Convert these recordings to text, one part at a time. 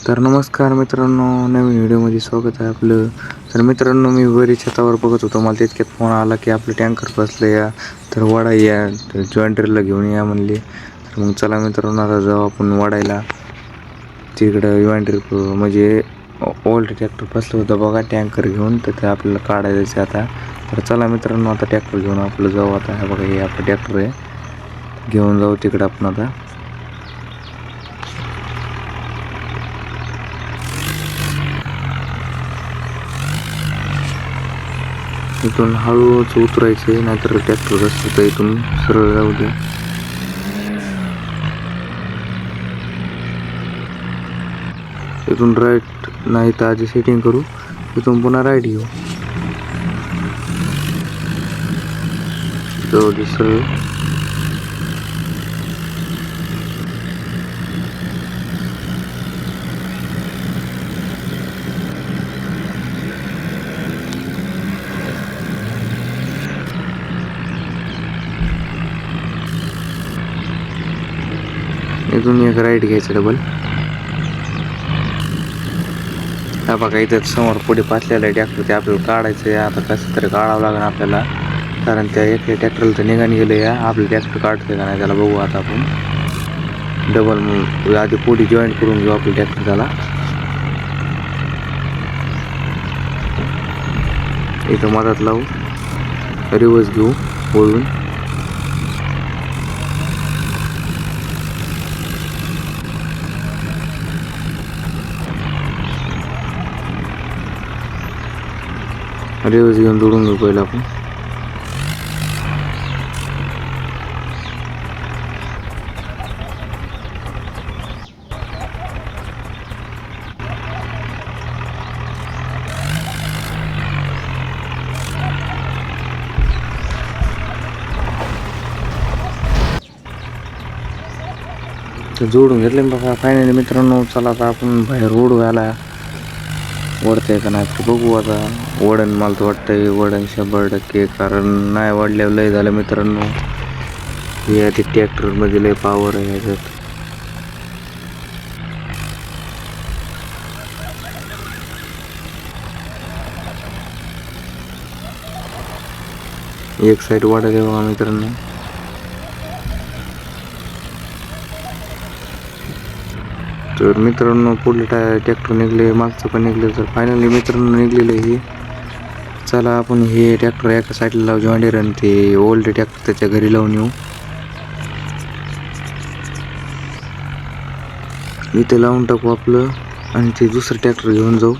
तर नमस्कार मित्रांनो, नवीन व्हिडिओमध्ये स्वागत आहे आपलं. तर मित्रांनो, मी वरी छतावर बघत होतो. मला तितक्यात फोन आला की आपलं टँकर फसलं या, तर वडा या, तर जॉइंटरला घेऊन या म्हणले. तर मग चला मित्रांनो, आता जाऊ आपण वडायला. तिकडं जॉइंटर म्हणजे ओल्ड ट्रॅक्टर फसलं होतं बघा टँकर घेऊन, तर ते आपल्याला काढायचं आता. तर चला मित्रांनो, आता ट्रॅक्टर घेऊन आपलं जाऊ. आता हे बघा, हे आपलं ट्रॅक्टर आहे, घेऊन जाऊ तिकडं आपण आता. इथून हळूच उतरायचं आहे, नाहीतर ट्रॅक्टर रस्त्यात इथून सरळ जाऊ दे. इथून राईट नाही तर आधी सेटिंग करू, इथून पुन्हा राईट घेऊ. जाऊ दे सरळ. इथून एक राईट घ्यायचं डबल. हा बघा, इथं समोर पुढे पाचलेला आहे ट्रॅक्टर, ते आपल्याला काढायचं आहे. आता कसं तरी काढावं लागेल आपल्याला, कारण त्या एका ट्रॅक्टरला तर निघान गेलं या. आपलं ट्रॅक्टर काढतंय का नाही त्याला बघू आता आपण. डबल आधी पुढे जॉईंट करून घेऊ आपलं ट्रॅक्टर त्याला. इथं मधात लावू, रिवर्स घेऊ वळून. रिवर्स घेऊन जोडून घेऊ पहिलं आपण. जोडून घेतले बघा फायनली मित्रांनो. चला आता आपण बाहेर ओढू याला, ओढतंय का नाही तर बघू आता. वडण मला तर वाटतंय वडण 100%, कारण नाही वाढल्यावर लय झालं मित्रांनो. हे ते ट्रॅक्टरमध्ये लय पॉवर आहे ह्याच्यात. एक साईड वाढत आहे बघा मित्रांनो. तर मित्रांनो, पुढले ट्रॅक्टर निघले, मागचं पण निघले. तर फायनली मित्रांनो निघलेलं हे. चला आपण हे ट्रॅक्टर एका साईडला लावू, जॉइंडर, आणि ते ओल्ड ट्रॅक्टर त्याच्या घरी लावून येऊ. इथे लावून टाकू आपलं, आणि ते दुसरं ट्रॅक्टर घेऊन जाऊ.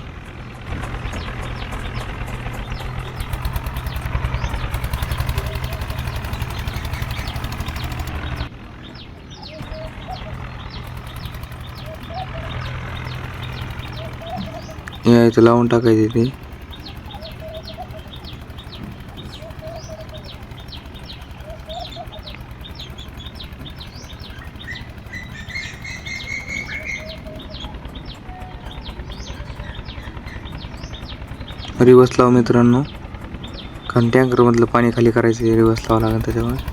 या इथं लावून टाकायचे ते. रिवर्स लाव मित्रांनो, कारण टँकरमधलं पाणी खाली करायचं, रिवर्स लावावं लागेल त्याच्यामुळे.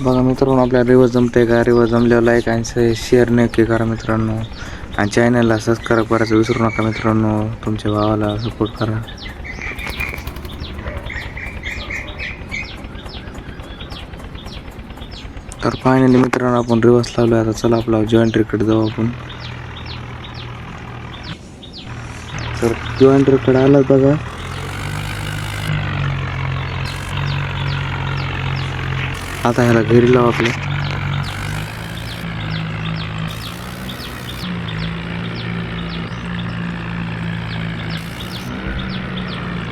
बघा मित्रांनो, आपल्याला रिवर्स जमतंय का? रिवर्स जमल्यावर लाईक आणि शेअर नक्की करा मित्रांनो, आणि चॅनलला सबस्क्राईब करायचं विसरू नका मित्रांनो. तुमच्या भावाला सपोर्ट करा. तर फायनली मित्रांनो आपण रिवर्स लावलो. आता चला आपला जॉइंटरकडे जाऊ आपण. तर जॉइंटरकडे आला बघा. आता ह्याला घरी लावू आपल्या.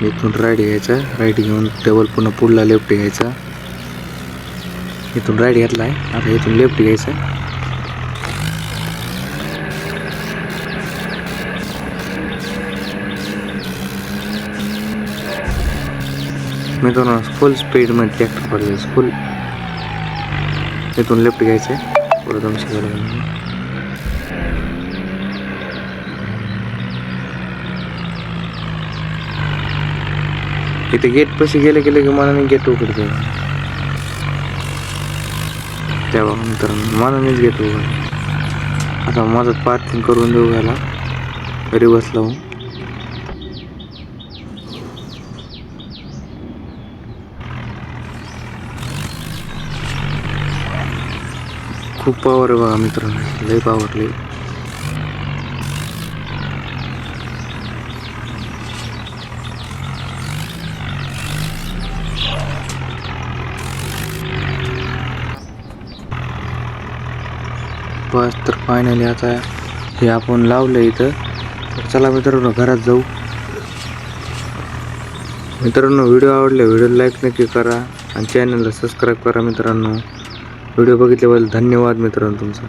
इथून राईट घ्यायचा, राईट घेऊन डबल पुन्हा पुढला लेफ्ट घ्यायचा. इथून राईट घेतला आहे, आता इथून लेफ्ट घ्यायचा. मित्रांनो फुल स्पीडमध्ये ट्रॅक्टर पडले, फुल. इथून लेफ्ट घ्यायचं आहे, पुढे जाऊन शिकायला. इथे गेट पाशी गेले की मनाने गेट उघडते तेव्हा मित्रांनो मनानेच गेट उघड. आता माझं पार्किंग करून देऊ घ्यायला रिवर्स लावून. खूप पॉवर आहे बघा मित्रांनो, लय पॉवर लय. बस तर फायनली आता हे आपण लावलं इथं. तर चला मित्रांनो घरात जाऊ. मित्रांनो व्हिडिओ आवडले व्हिडिओ लाईक नक्की करा आणि चॅनलला सबस्क्राईब करा मित्रांनो. व्हिडिओ बघितल्याबद्दल धन्यवाद मित्रांनो तुमचा.